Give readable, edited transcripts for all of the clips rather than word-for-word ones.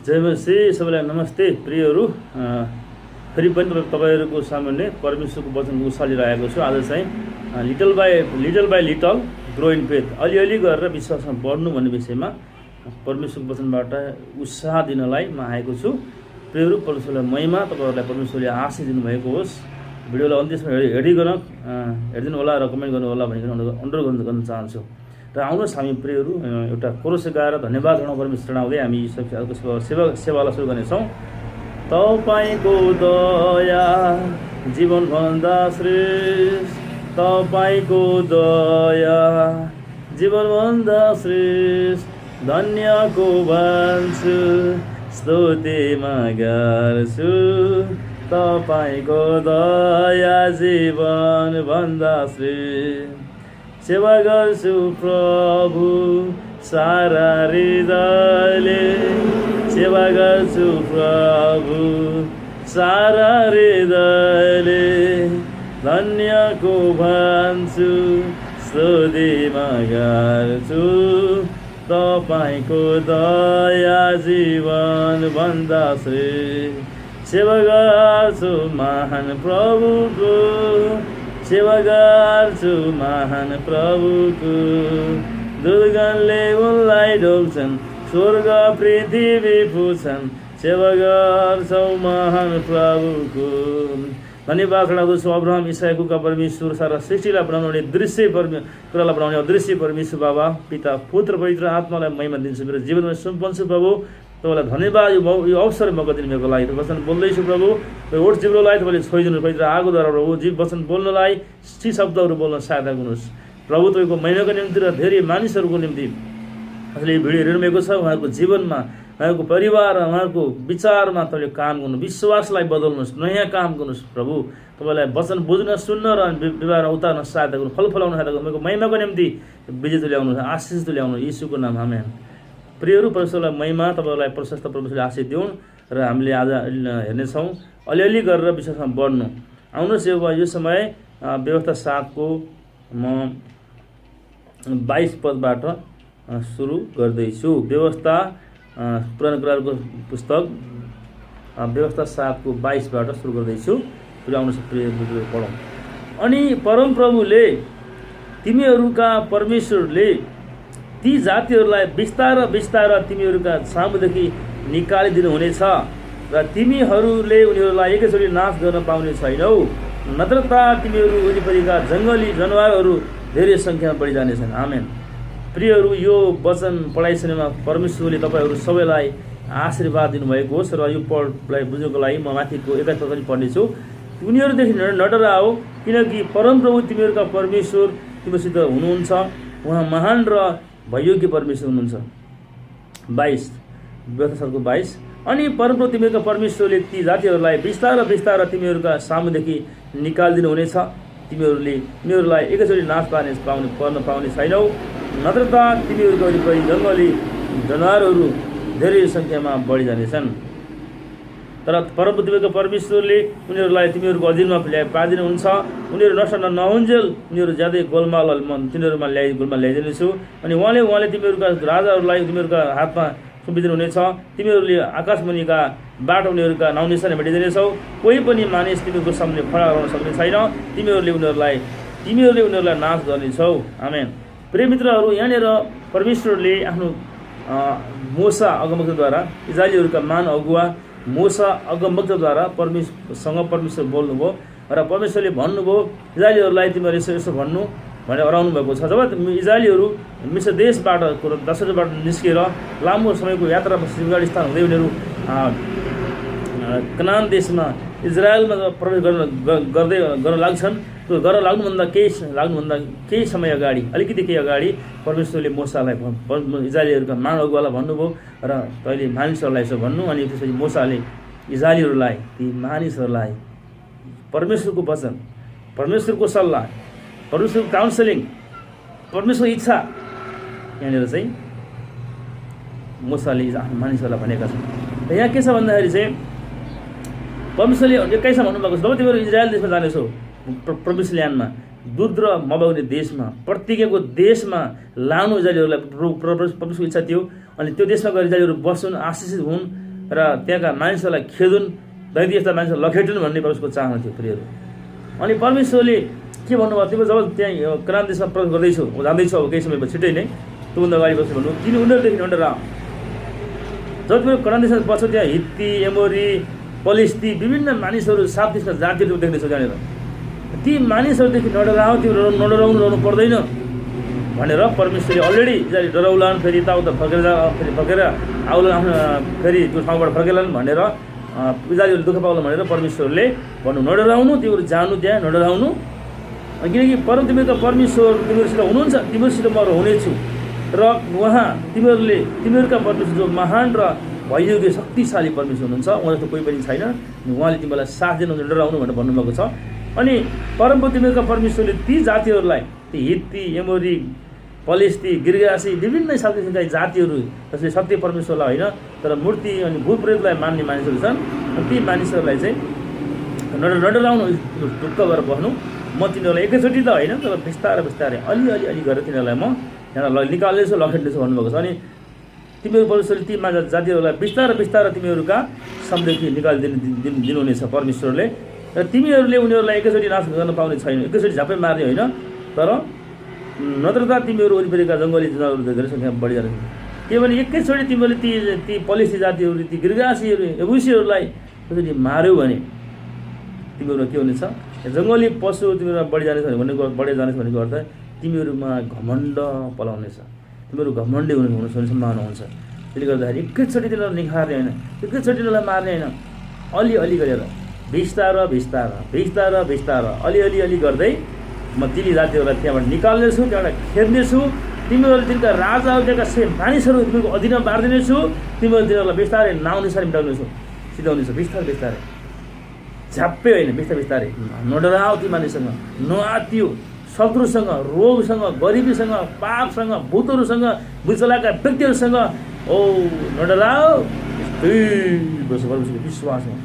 जय मसी सबैलाई नमस्ते प्रियहरू। फेरि पनि तपाईँहरूको सामुन्ने परमेश्वरको वचनको उसालिरहेको छु। आज चाहिँ little by little grow in faith, अलिअलि गरेर विश्वासमा बढ्नु भन्ने विषयमा परमेश्वरको वचनबाट उत्साह दिनलाई म आएको छु। प्रियहरू, परमेश्वरलाई महिमा, तपाईँहरूलाई परमेश्वरले आशिष दिनुभएको होस्। भिडियोलाई अन्त्यसम्म हेरिदिनु होला र कमेन्ट गर्नु होला भनिकन अनुरोध गर्न चाहन्छु। र आउनुहोस् हामी प्रियहरू एउटा कोरस गाएर धन्यवाद चढाउँदै हामी सेवालाई सुरु गर्नेछौँ। तपाईँको दया जीवनभन्दा श्रेष्ठ, तपाईँको दया जीवनभन्दा श्रेष्ठ, धन्यको भन्छु स्तुतिमा गर्छु। तपाईँको दया जीवनभन्दा श्रेष्ठ, सेवा गर्छु प्रभु सारा हृदयले, सेवा गर्छु प्रभु सारा हृदयले, धन्यको भन्छु स्तुतिमा गर्छु। तपाईँको दया जीवनभन्दा श्रेष्ठ, सेवा गर्छु महान प्रभुको, सेवा गर्छु महान प्रभुको। दुर्गणले उनलाई ढोग्छन्, स्वर्ग पृथ्वी पुछन्, सेवा गर्छौ महान प्रभुको। धन्यवाद चढाउँदछु अब्राहम इसाकका परमेश्वर, सारा सृष्टिलाई बनाउने दृश्य कुरालाई बनाउने अदृश्य परमेश्वर बाबा, पिता पुत्र पवित्र आत्मालाई महिमा दिन्छु। मेरो जीवनमा सुम्पन्छु प्रभु, तपाईँलाई धन्यवाद यो अवसर मौका दिनुभएको लागि। वचन बोल्दैछु प्रभु, ओठ जिब्रोलाई तपाईँले छोइदिनु पवित्र आगोद्वारा प्रभु, वचन बोल्नलाई ती शब्दहरू बोल्न सहायता गर्नुहोस् प्रभु। तपाईँको महिनाको निम्ति र धेरै मानिसहरूको निम्ति यसले भिडियो हेरिनुभएको छ, उहाँहरूको जीवनमा, उहाँहरूको परिवारमा, उहाँहरूको विचारमा तपाईँले काम गर्नु, विश्वासलाई बदल्नुहोस्, नयाँ काम गर्नुहोस् प्रभु। तपाईँलाई वचन बुझ्न, सुन्न र व्यवहारमा उतार्न सहायता गर्नु, फल फलाउन सहायता गर्नु। महिमाको निम्ति विजय तुल्याउनु, आशिष तुल्याउनु, यीशुको नाम आमेन। प्रियहरू, परमेश्वरलाई महिमा, तपाईँलाई प्रशस्त परमेश्वरले आशिष दिउन्। र हामीले आज हेर्नेछौँ अलिअलि गरेर विश्वासमा बढ्नु। आउनुहोस् यो समय व्यवस्था 7 को म 22 पदबाट सुरु गर्दैछु। व्यवस्था पुरानो कुराहरूको पुस्तक व्यवस्था 7 को 22बाट सुरु गर्दैछु। फेरि आउनुहोस् प्रिय पढौँ। अनि परमप्रभुले, तिमीहरूका परमेश्वरले ती जातिहरूलाई बिस्तार बिस्तार तिमीहरूका सामुदेखि निकालिदिनु हुनेछ र तिमीहरूले उनीहरूलाई एकैचोटि नाश गर्न पाउने छैनौ, नत्र त तिमीहरू वरिपरिका जङ्गली जनावरहरू धेरै सङ्ख्यामा बढी जानेछन्। आमेन। प्रियहरू, यो वचन पढाइसकेमा परमेश्वरले तपाईँहरू सबैलाई आशीर्वाद दिनुभएको होस्। र यो पढलाई बुझ्नको लागि म माथिको 71 पनि पढ्नेछु। उनीहरूदेखि नडराओ, किनकि परमप्रभु तिमीहरूका परमेश्वर तिमीसित हुनुहुन्छ, उहाँ महान र भयोग्य परमेश्वर हुनुहुन्छ। 22 व्यवस्थाको 22। अनि परमप्रभु तिमीहरूका परमेश्वरले ती जातिहरूलाई बिस्तार बिस्तार तिमीहरूका सामुदेखि निकालिदिनु हुनेछ, तिमीहरूलाई एकैचोटि नाश पर्न पाउने छैनौ, नत्र त तिमीहरूको वरिपरि जङ्गली जनावरहरू धेरै सङ्ख्यामा बढी जानेछन्। तर परमप्रभु तिमीहरूको परमेश्वरले उनीहरूलाई तिमीहरूको अधीनमा पारिदिनुहुन्छ। उनीहरू नष्ट नहुन्जेल उनीहरू ज्यादै गोलमाल तिनीहरूमा ल्याइदिनेछु। अनि उहाँले तिमीहरूका राजाहरूलाई तिमीहरूका हातमा सुम्पिदिनु हुनेछ। तिमीहरूले आकाशमुनिका बाट उनीहरूका नाउँ निशानी भेटिदिनेछौ। कोही पनि मानिस तिमीहरूको सामने खडा गर्न सक्ने छैन। तिमीहरूले उनीहरूलाई नाश गर्नेछौ। आमेन। प्रिय मित्रहरू, यहाँनिर परमेश्वरले आफ्नो मोसा अगमवक्ताद्वारा, इस्राएलीहरूका महान अगुवा मोसा अगमवक्ताद्वारा परमेश्वर बोल्नुभयो र परमेश्वरले भन्नुभयो इस्राएलीहरूलाई तिमीहरू यसो भन्नु भनेर हराउनु भएको छ। जब इस्राएलीहरू मिस्र देशबाट दशरथबाट निस्किएर लामो समयको यात्रापछि अफगानिस्तान हुँदै उनीहरू कनान देशमा इजरायलमा प्रवेश गर्न लाग्छन्। त्यो गर्न लाग्नुभन्दा केही समय अगाडि, अलिकति केही अगाडि परमेश्वरले मोसालाई इजरायलीहरूका महान अगुवालाई भन्नुभयो र तैँले मानिसहरूलाई यसो भन्नु। अनि त्यसपछि मोसाले इजरायलीहरूलाई, ती मानिसहरूलाई परमेश्वरको वचन, परमेश्वरको सल्लाह, परमेश्वरको काउन्सिलिङ, परमेश्वरको इच्छा यहाँनिर चाहिँ मोसाले मानिसहरूलाई भनेका छन्। र यहाँ के छ भन्दाखेरि चाहिँ परमेश्वरले 21मा भन्नुभएको छ, जब तिमीहरू इजरायल देशमा जानेछौ, प्रमिस ल्यान्डमा, दुध र मबाउने देशमा, प्रतिज्ञाको देशमा लानु इजरायलीहरूलाई परमेश्वरको इच्छा थियो। अनि त्यो देशमा गएर इजरायलीहरू बस्छन्, आशिषित हुन् र त्यहाँका मानिसहरूलाई खेदुन्, दैनिक यस्ता मानिसहरू लखेटुन् भन्ने परमेश्वरको चाहना थियो प्रियहरू। अनि परमेश्वरले के भन्नुभयो, तिम्रो जब त्यहाँ कनान देशमा प्रवेश गर्दैछौ, जाँदैछौ अब केही समयपछि छिटै नै, त्योभन्दा अगाडि बस्नु भन्नु, किन उनीहरूदेखि नडराऊ। जब तिम्रो कनान देशमा बस्छौ त्यहाँ हित्ती, एमोरी, पलिस्ती विभिन्न मानिसहरू 7 किसिमका जातिहरू देख्दैछौ त्यहाँनिर। ती मानिसहरूदेखि नडराऊ, तिम्रो नडराउनु पर्दैन भनेर परमेश्वरले अलरेडी डराउलान्, फेरि यताउता फर्केर आउलान्, फेरि त्यो ठाउँबाट फर्केलान् भनेर इजरायलीहरूले दुःख पाउला भनेर परमेश्वरले भन्नु, नडराउनु, तिमीहरू जानु त्यहाँ, नडराउनु, किनकि तिमीहरूका परमेश्वर तिमीहरूसित हुनुहुन्छ, तिमीहरूसित म हुनेछु र उहाँ तिमीहरूका परमेश्वर जो महान र भययोग्य शक्तिशाली परमेश्वर हुनुहुन्छ, उहाँ जस्तो कोही पनि छैन, उहाँले तिमीलाई साथ दिनुहुन्छ, नडराउनु भनेर भन्नुभएको छ। अनि परमप्रभु तिमीहरूका परमेश्वरले ती जातिहरूलाई, ती हित्ती, एमोरी, पलिस्ती, गिर्गासी विभिन्न किसिमका जातिहरू जसले सत्य परमेश्वरलाई होइन तर मूर्ति अनि भूत प्रेतलाई मान्ने मानिसहरू छन्, ती मानिसहरूलाई चाहिँ नडराउनु, ढुक्क गरेर बस्नु, म तिनीहरूलाई एकैचोटि त होइन तर बिस्तारै अलि गरेर तिनीहरूलाई म यहाँलाई निकाल्नेछु, लखेट्नेछु भन्नुभएको छ। अनि तिमीहरू परमेश्वरले ती जातिहरूलाई बिस्तारै तिमीहरूका सम्देखि दिनुहुनेछ परमेश्वरले, र तिमीहरूले उनीहरूलाई एकैचोटि नाश गर्न पाउने छैन, एकैचोटि झ्यापै मार्ने होइन, तर नत्र त तिमीहरू वरिपरिका जङ्गली जनावरहरू धेरै सङ्ख्यामा बढिजान्छ। किनभने एकैचोटि तिमीहरूले ती पलिसी जातिहरू, ती गिर्गासीहरू, एबुसीहरूलाई त्यसरी मार्यौ भने तिमीहरूमा के हुनेछ, जङ्गली पशु तिमीहरूमा बढेर जानेछ भनेको अर्थ तिमीहरूमा घमण्ड पलाउनेछ, तिमीहरू घमण्डी हुने सम्भावना हुन्छ। त्यसले गर्दाखेरि एकैचोटि तिनीहरूलाई निखार्ने होइन, एकैचोटि तिनीहरूलाई मार्ने होइन, अलि गरेर बिस्तार अलि गर्दै म ती जातिहरूलाई त्यहाँबाट निकाल्नेछु, त्यहाँबाट खेद्नेछु, तिमीहरू तिनका राजाहरू, त्यहाँका मानिसहरू तिमीहरूको अधीनमा पारिदिनेछु, तिनीहरूलाई बिस्तारै नाउनुसार मिटाउनेछु, सिधाउनेछु, बिस्तारै झ्याप्पै होइन, बिस्तारै नडराऊ, ती मानिससँग नआत्तियो, शत्रुसँग, रोगसँग, गरिबीसँग, पापसँग, भूतहरूसँग, विचलाका व्यक्तिहरूसँग नडराऊ, विश्वासमा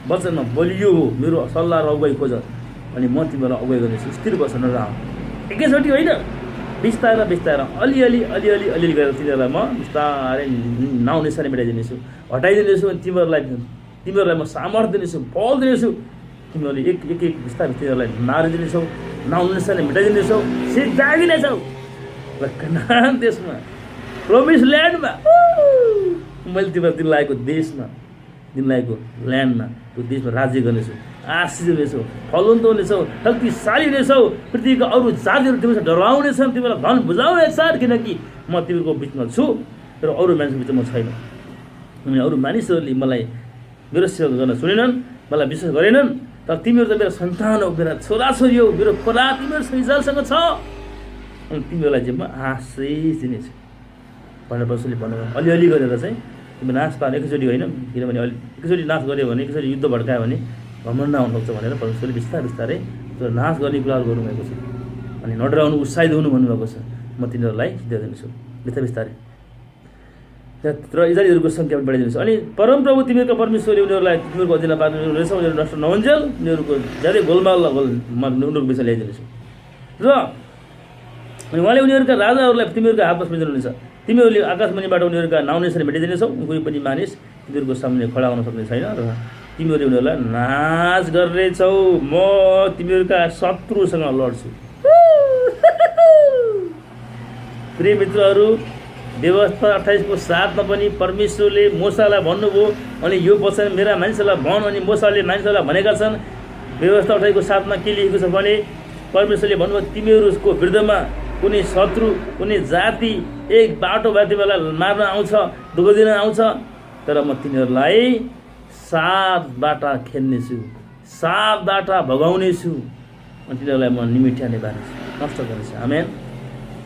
वचनमा बलियो हो, मेरो सल्लाह र अगुवाई खोज अनि म तिमीलाई अगुवाई गर्नेछु, स्थिर बस, नडराऊ। एकैचोटि होइन, बिस्तारै अलि गरेर तिनीहरूलाई म बिस्तारै नाउनेसारी मिटाइदिनेछु, हटाइदिनेछु, अनि तिमीहरूलाई म सामर्थ्य दिनेछु, फल दिनेछु, तिमीहरूले एक बिस्तारै तिनीहरूलाई मारिदिनेछौ, नाउनेसारी मिटाइदिनेछौ, सिधाइदिनेछौ र कनान देशमा, प्रोमिस ल्यान्डमा, मैले तिमीलाई देशमा, तिमीलाई ल्यान्डमा, त्यो देशमा राज्य गर्नेछु, आशिष हुनेछौ, फलवन्त हुनेछौ, शक्तिशाली हुनेछौ, पृथ्वीका अरू जातिहरू तिमीसँग डराउनेछन्, तिमीलाई धन बुझाउनेछन्, किनकि म तिमीहरूको बिचमा छु र अरू मानिसको बिचमा छैन। अनि अरू मानिसहरूले मलाई मेरो सेवा गर्न सुनेनन्, मलाई विश्वास गरेनन्, तर तिमीहरू त मेरो सन्तान हो, मेरा छोराछोरी हो, मेरो खोला तिमीहरू इजरायलसँग छ, अनि तिमीहरूलाई चाहिँ म आशिष दिनेछु भनेर परमेश्वरले भन्नुभयो। अलि गरेर चाहिँ तिमी नाश पार्ने, एकैचोटि होइन, किनभने एकैचोटि नाश गऱ्यो भने, एकैचोटि युद्ध भड्कायो भने घमण्ड आउन सक्छ भनेर परमेश्वरले बिस्तारै त्यो नाश गर्ने कुराहरू गर्नुभएको छ। अनि नडराउनु, उत्साहित हुनु भन्नुभएको छ, म तिनीहरूलाई सिधाइदिनेछु बिस्तारै र इजरायलीहरूको सङ्ख्या पनि बढाइदिनेछु। अनि परमप्रभु तिमीहरूको परमेश्वरले उनीहरूलाई तिमीहरूको अधीनमा पार्नुहुनेछ, उनीहरू नष्ट नहुन्जेल उनीहरूको ज्यादै उनीहरूको विषय ल्याइदिनेछु र अनि उहाँले उनीहरूका राजाहरूलाई तिमीहरूका हातमा समेट्नुहुनेछ, तिमीहरूले आकाशमुनिबाट उनीहरूका नाउनेसरी भेटिदिनेछौ, कोही पनि मानिस तिमीहरूको सामने खडा हुन सक्ने छैन र तिमीहरूले उनीहरूलाई नाश गर्नेछौ, म तिमीहरूका शत्रुसँग लड्छु। प्रिय मित्रहरू, व्यवस्था 28को 7मा पनि परमेश्वरले मोसालाई भन्नुभयो, अनि यो वचन मेरा मानिसहरूलाई भन, अनि मोसाले मानिसहरूलाई भनेका छन्। व्यवस्था 28को 7मा के लेखेको छ भने परमेश्वरले भन्नुभयो, तिमीहरूको विरुद्धमा कुनै शत्रु, कुनै जाति एक बाटो भए तिमीहरूलाई मार्न आउँछ, दुःख दिन आउँछ, तर म तिनीहरूलाई 7 बाटा खेल्नेछु, 7 बाटा भगाउनेछु, अनि तिनीहरूलाई म निमिट्याउने बानेछु, नष्ट गर्नेछु। आमेन।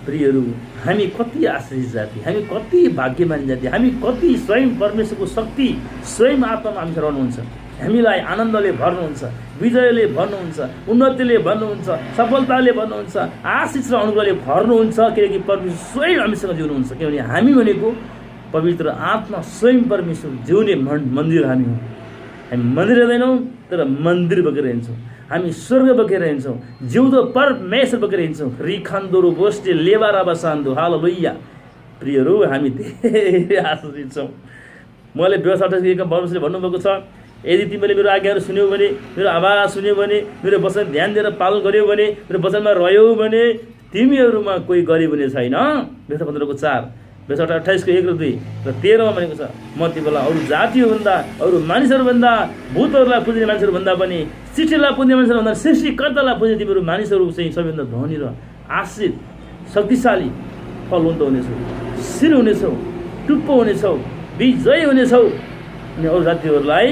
प्रियहरू, हामी कति आश्रित जाति, हामी कति भाग्यमानी जाति, हामी कति स्वयं परमेश्वरको शक्ति स्वयं आत्मामा हामीसँग रहनुहुन्छ, हामीलाई आनन्दले भर्नुहुन्छ, विजयले भर्नुहुन्छ, उन्नतिले भर्नुहुन्छ, सफलताले भर्नुहुन्छ, आशिष र अनुग्रहले भर्नुहुन्छ, किनकि परमेश्वर स्वयं हामीसँग जिउनुहुन्छ। किनभने हामी भनेको पवित्र आत्मा स्वयं परमेश्वर जिउने मन्दिर हामी हौँ। हामी मन्दिर हेर्दैनौँ तर मन्दिर बगेर हिँड्छौँ, हामी स्वर्ग बगेर हिँड्छौँ, जिउँदो परमेश्वर बगेर हिँड्छौँ। रिखान्दोरु बोस्टे लेबारा बसान्दो, हालेलुया। प्रियहरू, हामी धेरै आश्रित छौँ। मैले व्यवस्था 28 परमेश्वरले भन्नुभएको छ, यदि तिमीले मेरो आज्ञाहरू सुन्यौ भने, मेरो आवाज सुन्यौ भने, मेरो वचन ध्यान दिएर पालन गर्यौ भने, मेरो वचनमा रह्यौ भने तिमीहरूमा कोही गरिब हुने छैन। व्यवस्था 15:4, व्यवस्था 28:1 र 2 र 13मा भनेको छ, म तिमीलाई अरू जातिहरूभन्दा, अरू मानिसहरूभन्दा, भूतहरूलाई पुज्ने मानिसहरूभन्दा पनि, सृष्टिलाई पुज्ने मानिसहरूभन्दा, सृष्टिकर्तालाई पुज्ने तिमीहरू मानिसहरू चाहिँ सबैभन्दा धनी र आश्रित शक्तिशाली फलवन्त हुनेछौ, शिर हुनेछौ, टुप्पो हुनेछौ, विजय हुनेछौ। अनि अरू जातिहरूलाई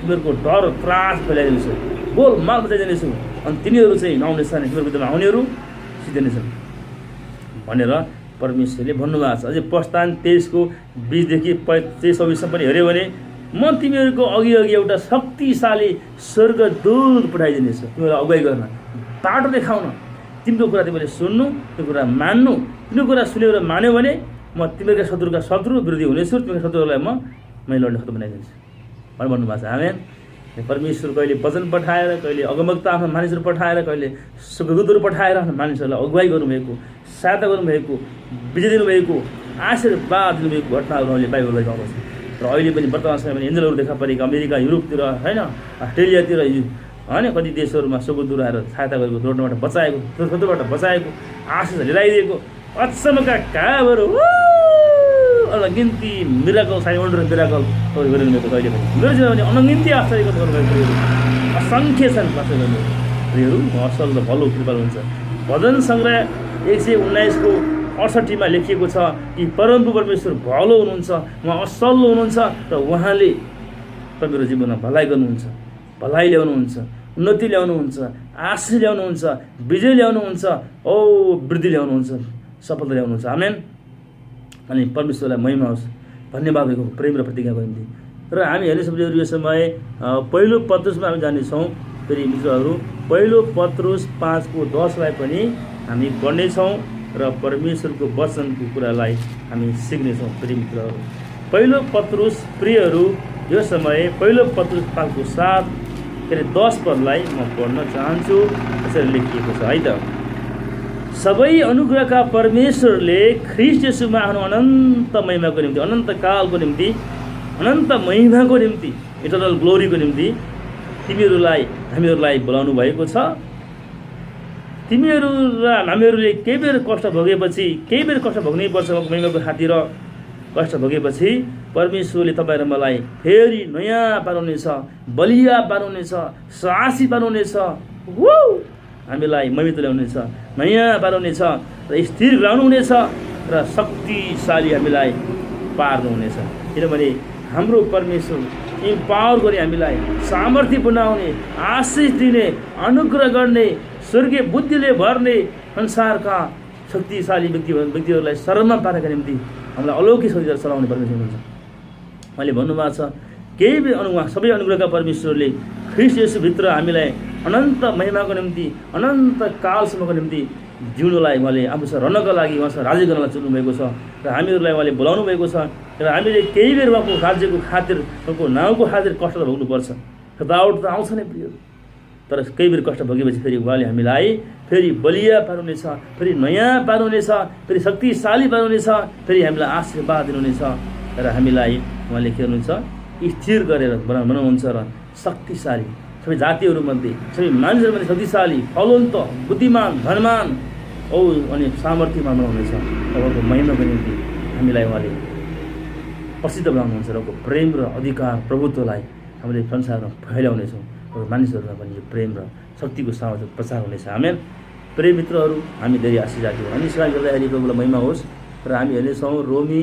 तिमीहरूको डर त्रास फैलाइदिनेछौ, गोलमाल बचाइदिनेछौ, अनि तिनीहरू चाहिँ नआउनेछन्, तिमीहरूको विरुद्धमा आउनेहरू सिद्धिनेछन् भनेर परमेश्वरले भन्नुभएको छ। अझै प्रस्थान 23:20 देखि 26 पनि हेऱ्यो भने, म तिमीहरूको अघि अघि एउटा शक्तिशाली स्वर्गदूत पठाइदिनेछु तिमीहरूलाई अगुवाई गर्न, बाटो देखाउन। तिम्रो कुरा तिमीले सुन्नु, त्यो कुरा मान्नु। तिम्रो कुरा सुन्यो र मान्यो भने म तिमीहरूका शत्रुका शत्रु विरोधी हुनेछु, तिमीहरूको शत्रुहरूलाई मैले लड्ने खत्तम बनाइदिन्छु भनेर भन्नुभएको छ। आमेन। परमेश्वर कहिले वचन पठाएर, कहिले अगमवक्ता आफ्नो मानिसहरू पठाएर, कहिले स्वर्गदूतहरू पठाएर आफ्नो मानिसहरूलाई अगुवाई गर्नुभएको, सहायता गर्नुभएको, विजय दिनुभएको, आशीर्वाद दिनुभएको घटनाहरू हामीले बाइबलमा पाउँछ। र अहिले पनि वर्तमान समयमा एन्जलहरू देखा परेका अमेरिका, युरोपतिर होइन, अस्ट्रेलियातिर होइन, कति देशहरूमा स्वर्गदूत आएर सहायता गरेको, रोडबाट बचाएको, शत्रुबाट बचाएको, आशिष लिलाइदिएको अचम्मका कामहरू अनगिन्ती मिराकल, साइन वन्डर मिराकल गरिदिनुभएको छ। अहिले पनि मेरो जीवनमा अनगिन्ती आश्चर्यको गर्नुभएको असङ्ख्य छन् पास्टरहरू। असल र भलो कृपालु हुन्छ। भजन सङ्ग्रह 119:68 मा लेखिएको छ कि परमप्रभु परमेश्वर भलो हुनुहुन्छ, उहाँ असल हुनुहुन्छ र उहाँले तपाईँको जीवनमा भलाइ गर्नुहुन्छ, भलाइ ल्याउनुहुन्छ, उन्नति ल्याउनुहुन्छ, आशिष ल्याउनुहुन्छ, विजय ल्याउनुहुन्छ, वृद्धि ल्याउनुहुन्छ, सफलता ल्याउनुहुन्छ। आमेन। अनि परमेश्वरलाई महिमा होस्, धन्यवाद भएको प्रेम र प्रतिज्ञाको निम्ति। र हामी हेर्ने सम्झेहरू यो समय पहिलो पत्रुसमा हामी जानेछौँ। फेरि मित्रहरू पहिलो पत्रुस 5:10 पनि हामी पढ्नेछौँ र परमेश्वरको वचनको कुरालाई हामी सिक्नेछौँ। फेरि मित्रहरू पहिलो पत्रुस प्रियहरू यो समय पहिलो पत्रुस 5:7 फेरि 10 पदलाई म पढ्न चाहन्छु। यसरी लेखिएको छ है त, सबै अनुग्रहका परमेश्वरले ख्रीष्ट येशूमा आफ्नो अनन्त महिमाको निम्ति, अनन्त कालको निम्ति, अनन्त महिमाको निम्ति, इटर्नल ग्लोरीको निम्ति हामीहरूलाई बोलाउनु भएको छ। तिमीहरू र हामीहरूले केही बेर कष्ट भोगेपछि, केही बेर कष्ट भोग्नै पर्छ महिमाको खातिर। कष्ट भोगेपछि परमेश्वरले तपाईँ र मलाई फेरि नयाँ पार्नुहुनेछ, बलिया पार्नुहुनेछ, साहसी पार्नुहुनेछ, हामीलाई महिमा ल्याउनेछ, नयाँ पार्नुहुनेछ र स्थिर गराउनुहुनेछ र शक्तिशाली हामीलाई पार्नुहुनेछ। किनभने हाम्रो परमेश्वर इम्पावर गर्ने, हामीलाई सामर्थ्य बनाउने, आशिष दिने, अनुग्रह गर्ने, स्वर्गीय बुद्धिले भर्ने, संसारका शक्तिशाली व्यक्तिहरूलाई शरणमा पार्नका निम्ति हामीलाई अलौकिक शक्ति चलाउने परमेश्वर हुनुहुन्छ। मैले भन्नुभएको छ केही सबै अनुग्रहका परमेश्वरले ख्रीष्ट येशूभित्र हामीलाई अनन्त महिमाको निम्ति, अनन्त कालसम्मको निम्ति जिउनुलाई उहाँले आफूसँग रहनको लागि उहाँसँग राज्य गर्नलाई चुन्नु भएको छ र हामीहरूलाई उहाँले बोलाउनु भएको छ। र हामीले केही बेर उहाँको राज्यको खातिर, उहाँको नाउँको खातिर कष्ट त भोग्नुपर्छ, खतावट त आउँछ नै प्रिय। तर केही बेर कष्ट भोगेपछि फेरि उहाँले हामीलाई फेरि बलिया पार्नुहुनेछ, फेरि नयाँ पार्नुहुनेछ, फेरि शक्तिशाली पार्नुहुनेछ, फेरि हामीलाई आशीर्वाद दिनुहुनेछ र हामीलाई उहाँले के गर्नुहुन्छ, स्थिर गरेर बनाउनुहुन्छ र शक्तिशाली, सबै जातिहरूमध्ये, सबै मानिसहरूमध्ये शक्तिशाली, फलवन्त, बुद्धिमान, धनमान अनि सामर्थ्यमान बनाउनेछ। उहाँको महिमाको निम्ति हामीलाई उहाँले प्रसिद्ध बनाउनुहुन्छ र उहाँको प्रेम र अधिकार प्रभुत्वलाई हामीले संसारमा फैलाउनेछौँ र मानिसहरूमा पनि यो प्रेम र शक्तिको सामर्थ्य प्रचार हुनेछ। आमेन। प्रिय मित्रहरू, हामी धेरै आशिष जातियौँ। अनि सेवा गर्दाखेरि प्रभुलाई महिमा होस्। र हामी हेर्नेछौँ रोमी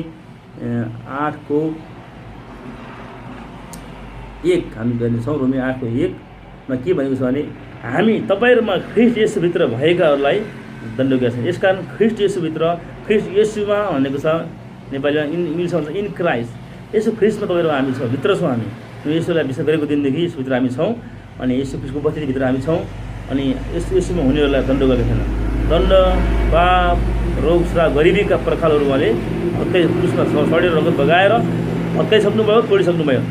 8:1 हामी गर्नेछौँ। रोमी 8:1 मा के भनेको छ भने, हामी तपाईँहरूमा ख्रीष्ट येशूभित्र भएकाहरूलाई दण्ड गर्छ। यसकारण ख्रीष्ट येशूभित्र, ख्रीष्ट येशूमा भनेको छ नेपालीमा इङ्ग्लिसमा भन्छ इन क्राइस्ट। यसो ख्रीष्टमा तपाईँहरूमा हामी छौँ, भित्र छौँ हामी। येशूलाई विश्वास गरेको दिनदेखि यसोभित्र हामी छौँ। अनि येशू ख्रीष्टको उपस्थितिभित्र हामी छौँ। अनि येशूमा हुनेहरूलाई दण्ड गरेको छैन। दण्ड, पाप, रोग, श्राप, गरिबीका पर्खालहरू उहाँले हत्तै क्रुसमा सडेर रगत बगाएर हत्याइसक्नुभयो, तोडिसक्नुभयो।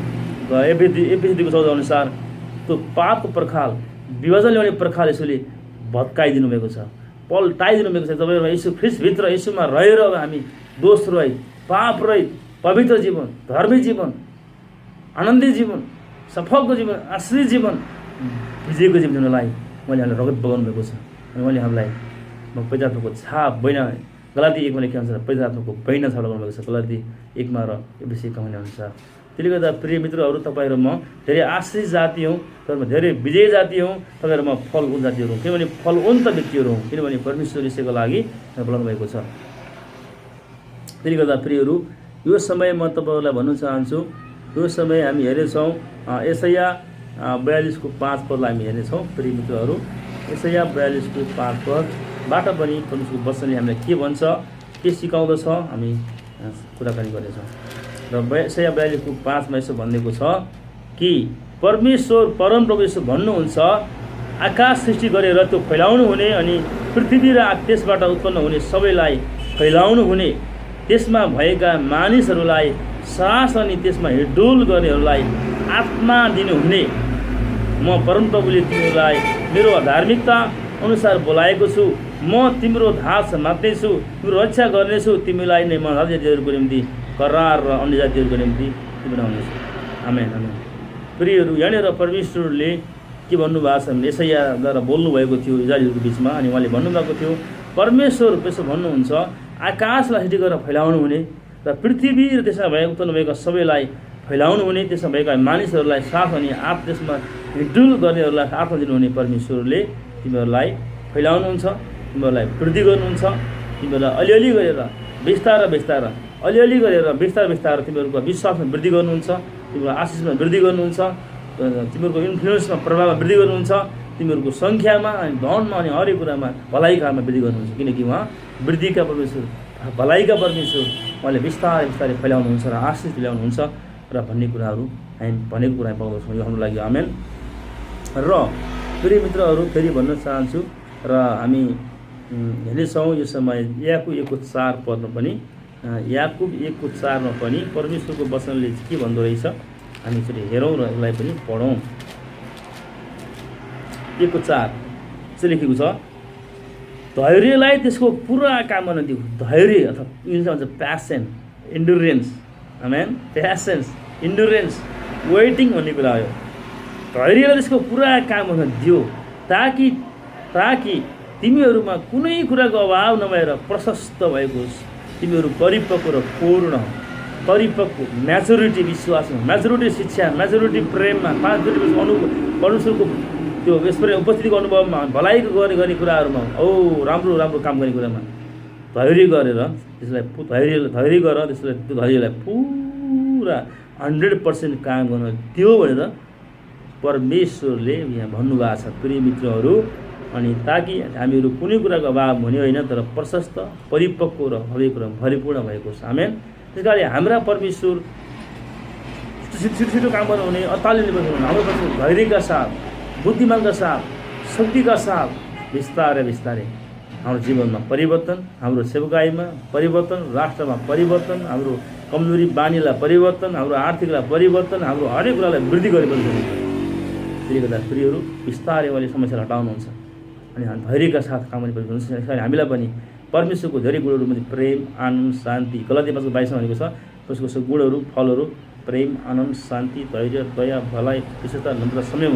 एफिसी 2:14 अनुसार त्यो पापको पर्खाल, विभाजन ल्याउने पर्खाल यसोले भत्काइदिनु भएको छ, पल्टाइदिनु भएको छ। तपाईँहरूमा यीशु ख्रीष्टभित्र, यीशुमा रहेर हामी दोष रहित, पाप रहित, पवित्र जीवन, धर्मी जीवन आनन्दी जीवन, सफलको जीवन, आश्रित जीवन, विजयको जीवन जिउनलाई उहाँले हामीलाई रगत बगाउनु भएको छ। अनि उहाँले हामीलाई पवित्र आत्माको छाप बैना गलाती 1 मा लेखेअनुसार पवित्र आत्माको बैना छाप लगाउनु भएको छ। गलाती 1 मा र एफएसी 1 मा अनुसार। त्यसले गर्दा प्रिय मित्रहरू, तपाईहरु म धेरै आश्रित जाति हौँ, तपाईहरु धेरै विजय जाति हौँ, तपाईहरु म फलवान जातिहरु हौँ। किनभने फलवन्त व्यक्तिहरु हौँ, किनभने परमेश्वरले यसैको लागि बोलाउनु भएको छ। त्यसले गर्दा प्रियहरू, यो समय म तपाईहरुलाई भन्न चाहन्छु, यो समय हामी हेर्नेछौँ यशाया 42 को 5 पदलाई हामी हेर्नेछौँ। प्रिय मित्रहरू, यशाया 42 को 5 पदबाट पनि परमेश्वरको वचनले हामीलाई के भन्छ, के सिकाउँदछ, हामी कुराकानी गर्नेछौँ। र यशाया 42 को 5 मा यसो भनिएको छ कि परमेश्वर परमप्रभु यसो भन्नुहुन्छ, आकाश सृष्टि गरेर त्यो फैलाउनु हुने अनि पृथ्वी र त्यसबाट उत्पन्न हुने सबैलाई फैलाउनु हुने, त्यसमा भएका मानिसहरूलाई सास अनि त्यसमा हिडडुल गर्नेहरूलाई आत्मा दिनुहुने, म परमप्रभुले तिमीलाई मेरो धार्मिकता अनुसार बोलाएको छु। म तिम्रो धास समात्नेछु, तिम्रो रक्षा गर्नेछु, तिमीलाई नै म जातिहरूको निम्ति करार र अन्य जातिहरूको निम्ति तिमीलाई हुनेछु। आमेन आमेन। प्रियहरू, यहाँनिर परमेश्वरले के भन्नुभएको छ भने यशायाद्वारा बोल्नुभएको थियो इस्राएलीहरूको बिचमा। अनि उहाँले भन्नुभएको थियो परमेश्वर यसो भन्नुहुन्छ, आकाशलाई सृष्टि गरेर फैलाउनु हुने र पृथ्वी र त्यसमा भएका उत्पन्न भएका सबैलाई फैलाउनु हुने, त्यसमा भएका मानिसहरूलाई साथ अनि त्यसमा हिडडुल गर्नेहरूलाई आत्मा दिनुहुने परमेश्वरले तिमीहरूलाई फैलाउनुहुन्छ, तिमीहरूलाई वृद्धि गर्नुहुन्छ, तिमीहरूलाई अलिअलि गरेर बिस्तार बिस्तार अलिअलि गरेर बिस्तार बिस्तार तिमीहरूको विश्वासमा वृद्धि गर्नुहुन्छ, तिम्रो आशिषमा वृद्धि गर्नुहुन्छ, तिमीहरूको इन्फ्लुएन्समा प्रभावमा वृद्धि गर्नुहुन्छ, तिमीहरूको सङ्ख्यामा अनि धनमा अनि हरेक कुरामा भलाइका काममा वृद्धि गर्नुहुन्छ। किनकि उहाँ वृद्धिका परमेश्वर, भलाइका परमेश्वर, उहाँले बिस्तारै बिस्तारै फैलाउनुहुन्छ र आशिष दिलाउनुहुन्छ र भन्ने कुराहरू हामी भनेको कुरा पाउँदछौँ। यो हाम्रो लागि आमेन। र प्रिय मित्रहरू, फेरि भन्न चाहन्छु र हामी हेर्नेछौँ यो समय याकुब 1 को 4 पदमा पनि, याकुब 1 को 4 मा पनि परमेश्वरको वचनले के भन्दो रहेछ हामी यसरी हेरौँ र यसलाई पनि पढौँ। 1 को 4 चाहिँ लेखेको छ, धैर्यलाई त्यसको पुरा काम गर्न दिऊ। धैर्य अथवा इङ्ग्लिसमा भन्छ प्यासन, इन्डुरेन्स। आमेन। प्यासेन्स, इन्डुरेन्स, वेटिङ भन्ने कुरा हो। धैर्यलाई त्यसको पुरा काम गर्न दियो ताकि तिमीहरूमा कुनै कुराको अभाव नभएर प्रशस्त भएको होस्। तिमीहरू परिपक्व र पूर्ण, परिपक्व, म्याचुरिटी विश्वासमा, म्याचुरिटी शिक्षा, म्याचुरिटी प्रेममा, परमेश्वरको त्यो यसरी उपस्थितिको अनुभवमा, भलाइको गर्ने कुराहरूमा, राम्रो राम्रो काम गर्ने कुरामा धैर्य गरेर त्यसलाई धैर्य गर, त्यसलाई त्यो धैर्यलाई पुरा 100% काम गर्न दियो भनेर परमेश्वरले यहाँ भन्नुभएको छ। प्रिय मित्रहरू, अनि ताकि हामीहरू कुनै कुराको अभाव हुने होइन, तर प्रशस्त, परिपक्व र हरेक कुरा भरिपूर्ण भएको छ। आमेन। त्यस कारण हाम्रा परमेश्वर छिटो काम गर्नुहुने, अत्तालिने बस्नुहुने, हाम्रो परमेश्वर धैर्यका साथ, बुद्धिमानका साथ, शक्तिका साथ बिस्तारै बिस्तारै हाम्रो जीवनमा परिवर्तन, हाम्रो सेवकाईमा परिवर्तन, राष्ट्रमा परिवर्तन, हाम्रो कमजोरी बानीलाई परिवर्तन, हाम्रो आर्थिकलाई परिवर्तन, हाम्रो हरेक कुरालाई वृद्धि गरेपछि त्यसले गर्दा प्रियहरू बिस्तारै उहाँले समस्यालाई हटाउनुहुन्छ अनि धैर्यका साथ काम गर्ने परिवर्तन हुन्छ। हामीलाई पनि परमेश्वरको धेरै गुणहरू मध्ये प्रेम, आनन्द, शान्ति, गलाती 5:22 मा भनेको छ त्यसको गुणहरू, फलहरू प्रेम, आनन्द, शान्ति, धैर्य, दया, भलाइ, विशेषता, नम्रता, संयम।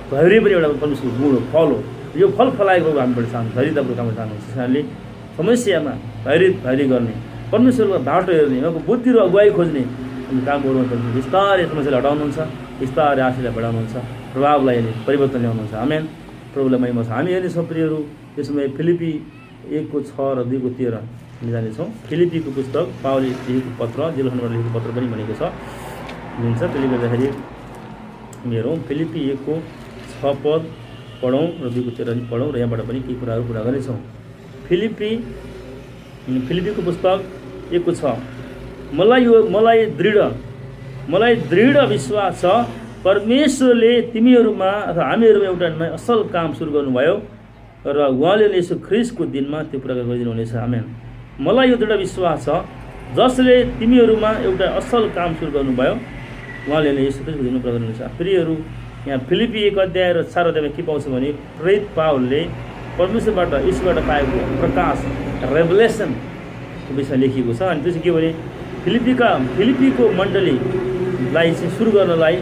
धैर्य पनि एउटा परमेश्वरको गुण हो, फल हो। यो फल फलाएको हामीबाट चाहन्छ, धैर्यताको काम चाहनुहुन्छ। त्यसकारणले समस्यामा धैर्य गर्ने, परमेश्वरको बाटो हेर्ने, उहाँको बुद्धि र अगुवाई खोज्ने अनि काम गर्नुपर्छ। बिस्तारै समस्यालाई हटाउनुहुन्छ, बिस्तारै आशीर्वाद बढाउनुहुन्छ, प्रभावलाई हेर्ने, परिवर्तन ल्याउनुहुन्छ। आमेन। प्रभुलाई महिमा छ। हामी हेर्नेछौँ प्रियहरू यो समय फिलिपी 1 को 6 र 2 को 13 हामी जानेछौँ। फिलिपीको पुस्तक पावलले लेखेको पत्र, जेरुसलेमबाट लेखेको पत्र पनि भनेको छ हुन्छ। त्यसले गर्दाखेरि हामी हेरौँ फिलिपी 1 को 6 पद पढौँ र 2 को 13 पढौँ र यहाँबाट पनि केही कुराहरू कुरा गर्नेछौँ। फिलिपीको पुस्तक 1 को 6, मलाई दृढ विश्वास छ परमेश्वरले तिमीहरूमा अथवा हामीहरूमा एउटा नयाँ असल काम सुरु गर्नुभयो र उहाँले यीशु ख्रीष्टको दिनमा त्यो पुरा गरिदिनु हुनेछ। आमेन। मलाई यो दृढ विश्वास छ जसले तिमीहरूमा एउटा असल काम सुरु गर्नुभयो उहाँले यीशु ख्रीष्टको दिनमा पुरा गर्नुहुनेछ। प्रियहरू, यहाँ फिलिपी 1 अध्याय र 4 अध्यायमा के पाउँछ भने प्रेरित पावलले परमेश्वरबाट, यीशुबाट पाएको प्रकाश, रेभलेसनको विषयमा लेखिएको छ। अनि त्यसो के भने फिलिपीको मण्डली लाई चाहिँ सुरु गर्नलाई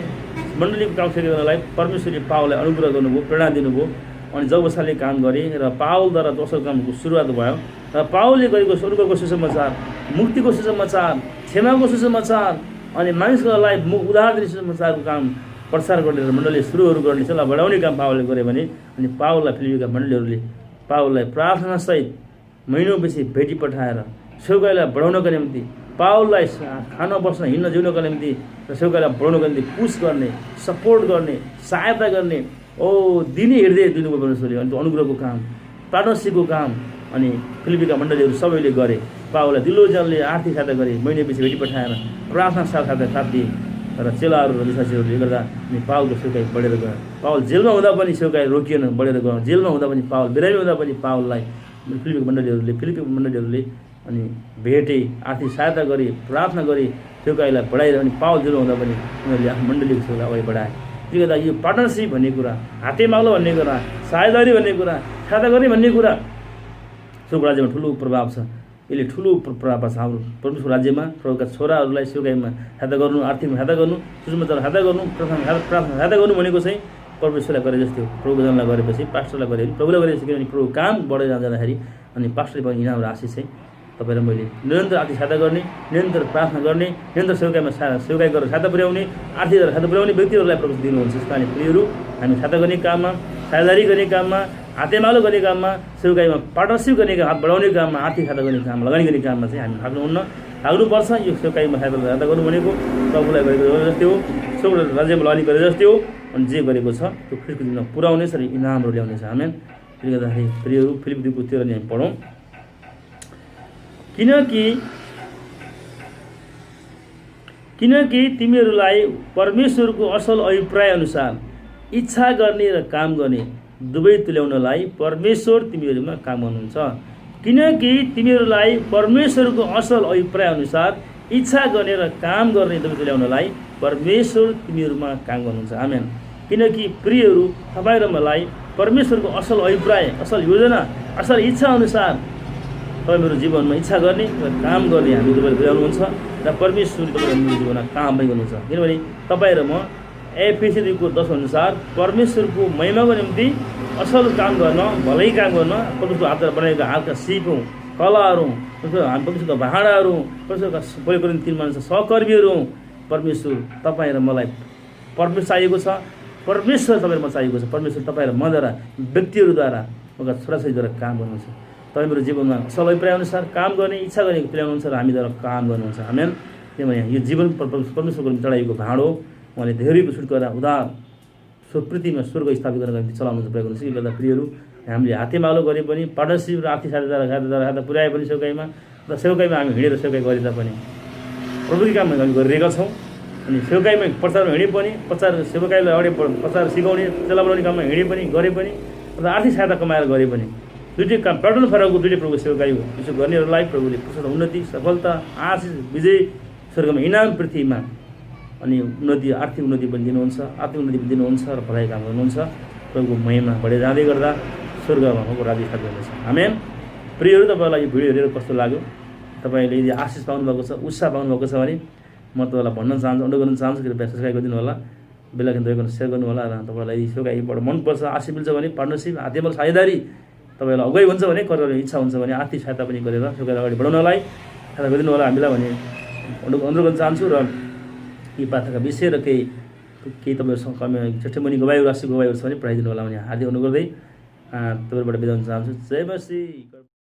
मण्डलीको काम सुरु गर्नलाई परमेश्वरले पावललाई अनुग्रह गर्नुभयो, प्रेरणा दिनुभयो। अनि जबसाले काम गरे र पावलद्वारा दोस्रो कामको सुरुवात भयो र पावलले गरेको स्वर्गको सुसमाचार, मुक्तिको सुसमाचार, क्षमाको सुसमाचार अनि मानिसहरूलाई उद्धार दिने सुसमाचारको काम प्रचार गर्ने र मण्डली सुरुहरू गर्ने चाहिँ बढाउने काम पावलले गरे भने अनि पावललाई फिलिपीका मण्डलीहरूले पावललाई प्रार्थनासहित महिनौपछि भेटी पठाएर सेवकाईलाई बढाउनका निम्ति, पावललाई खान बस्न हिँड्न जिउनका निम्ति र सेवकाईलाई बढाउनका निम्ति पुस गर्ने, सपोर्ट गर्ने, सहायता गर्ने दिने हृदय दिनुभयो परमेश्वरले। अनि त्यो अनुग्रहको काम, पार्टनरसिपको काम अनि फिलिपीका मण्डलीहरू सबैले गरे। पावललाई दिलोजनले आर्थिक सहायता गरे, महिनापछि भेटी पठाएर प्रार्थना सहायता दिए र चेलाहरू र विश्वासीहरूले गर्दा अनि पावलको सेवकाई बढेर गयो। पावल जेलमा हुँदा पनि सेवकाई रोकिएन, बढेर गयो। जेलमा हुँदा पनि पावल, बिरामी हुँदा पनि पावललाई फिलिपीको मण्डलीहरूले अनि भेटे, आर्थिक सहायता गरे, प्रार्थना गरे, सेवकाईलाई बढाएर अनि पावल जेलमा हुँदा पनि उनीहरूले आफ्नो मण्डलीको सेवालाई अगाडि बढाए। त्यसले गर्दा यो पार्टनरसिप भन्ने कुरा, हाते माग्लो भन्ने कुरा, साझेदारी भन्ने कुरा, सहायता गर्ने भन्ने कुरा स्वर्गको राज्यमा ठुलो प्रभाव छ। यसले ठुलो प्रभाव छ हाम्रो परमेश्वरको राज्यमा। प्रभुका छोराहरूलाई सेवकाईमा सहायता गर्नु, आर्थिक सहायता गर्नु, सुसमाचार सहायता गर्नु, प्रार्थना सहायता गर्नु भनेको चाहिँ परमेश्वरलाई गरे जस्तै हो। प्रभुको जनलाई गरेपछि पास्टरलाई गरे, प्रभुलाई गरेपछि किनभने प्रभु काम बढेर जाँदाखेरि अनि पास्टरले पनि इनाम र आशिष चाहिँ तपाईँ र मैले निरन्तर आर्थिक सहायता गर्ने, निरन्तर प्रार्थना गर्ने, निरन्तर सेवकाई गरेर सहायता पुर्याउने, आर्थिक सहायता पुर्याउने व्यक्तिहरूलाई प्रभु दिनुहुन्छ। यसपालि प्रियहरू, हामी सहायता गर्ने काममा, साझेदारी गर्ने काममा, हातेमालो गर्ने काममा, सेवकाईमा पार्टनरसिप गर्ने काम, हात बढाउने काममा, आर्थिक सहायता गर्ने काम, लगानी गर्ने काममा चाहिँ हामी लाग्नुपर्छ। यो सेवकाईमा सहायता गर्नु भनेको प्रभुलाई गरेको जस्तै हो, स्वर्गको राज्यमा लगानी गरे जस्तै हो। अनि जे गरेको छ त्यो ख्रीष्टको दिनमा पुर्याउनेछ र इनामहरू ल्याउनेछ। आमेन। त्यसले गर्दाखेरि प्रियहरू, फिलिपी 2:13 हामी पढौँ। किनकि तिमीहरूलाई परमेश्वरको असल अभिप्राय अनुसार इच्छा गर्ने र काम गर्ने दुवै तुल्याउनलाई परमेश्वर तिमीहरूमा काम गर्नुहुन्छ। किनकि तिमीहरूलाई परमेश्वरको असल अभिप्राय अनुसार इच्छा गर्ने र काम गर्ने दुवै तुल्याउनलाई परमेश्वर तिमीहरूमा काम गर्नुहुन्छ। आमेन। किनकि प्रियहरू, तपाईँ र मलाई परमेश्वरको असल अभिप्राय, असल योजना, असल इच्छा अनुसार तपाईँ मेरो जीवनमा इच्छा गर्ने र काम गर्ने हामी तपाईँले तुल्याउनुहुन्छ र परमेश्वरले तपाईँ मेरो जीवनमा काम पनि गर्नुहुन्छ। किनभने तपाईँ र म एफएसी 2:10 अनुसार परमेश्वरको महिमाको निम्ति असल काम गर्न, भलै काम गर्न, परमेश्वरको हातबाट बनाएका हातका सिपौँ, कलाहरू, हामी परमेश्वरका भाँडाहरू, परमेश्वरका प्रयोग गर्ने 3 मानिस सहकर्मीहरू हौँ। परमेश्वर तपाईँ र मलाई परमेश्वर चाहिएको छ, परमेश्वर तपाईँ र म चाहिएको छ। परमेश्वर तपाईँ र मद्वारा, व्यक्तिहरूद्वारा, उनका छोराछोरीद्वारा काम गर्नुहुन्छ। तपाईँ मेरो जीवनमा असल अभिप्राय अनुसार काम गर्ने, इच्छा गर्ने तुल्याउनुहुन्छ र हामीद्वारा काम गर्नुहुन्छ। आमेन। किनभने यो जीवन परमेश्वरको निम्ति चढाइएको भाँडो, उहाँले धेरैको छुट गरेर उदार पृथ्वीमा स्वर्ग स्थापित गर्नका निम्ति चलाउनुहुन्छ, प्रयोग गर्नुहुन्छ। यसले गर्दा प्रियहरू, हामीले हातेमालो गरे पनि, पार्टनरसिप र आर्थिक सहायता पुर्याए पनि सेवकाईमा र सेवकाईमा हामी हिँडेर सेवकाई गरे तापनि प्रभुको काम हामी गरिरहेका छौँ। अनि सेवकाईमा प्रचारमा हिँडे पनि, सेवकाईलाई अगाडि प्रचार सिकाउने, चेला बनाउने काममा हिँडे पनि, गरे पनि र आर्थिक सहायता कमाएर गरे पनि दुईटै काम प्याटर्न फरकको दुईटै प्रभुको सेवकाई हो। यसो गर्नेहरूलाई प्रभुले प्रशस्त उन्नति, सफलता, आशिष, विजय, स्वर्गमा इनाम, पृथ्वीमा अनि उन्नति, आर्थिक उन्नति पनि दिनुहुन्छ, आर्थिक उन्नति पनि दिनुहुन्छ र भलाइ काम गर्नुहुन्छ। प्रभुको महिमा बढेर जाँदै गर्दा स्वर्गमा उहाँको राज्य स्थापित हुनेछ। आमेन। प्रियहरू, तपाईँलाई यो भिडियो हेरेर कस्तो लाग्यो? तपाईँले यदि आशिष पाउनुभएको छ, उत्साह पाउनुभएको छ भने म तपाईँलाई भन्न चाहन्छु, अनुरोध गर्न चाहन्छु, कृपया सब्सक्राइब गरिदिनु होला, बेलैकन दया गरेर सेयर गर्नु होला। र तपाईँलाई यदि सेवकाईबाट मनपर्छ, आशिष मिल्छ भने पार्टनरसिप, हातेमालो साझेदारी तपाईँलाई अगुवाई हुन्छ भने, गर्ने इच्छा हुन्छ भने आर्थिक सहायता पनि गरेर सेवकाईलाई अगाडि बढाउनलाई सहायता गरिदिनु होला हामीलाई भने अनुरोध गर्न चाहन्छु। र यी पात्रका विषय र केही तपाईँहरूसँग टेस्टिमोनी गवाईहरू, राष्ट्रिय गवाईहरू छ भने पठाइदिनु होला भने हार्दिक अनुरोध गर्दै तपाईँहरूबाट बिदा हुन चाहन्छु। जय मसीह।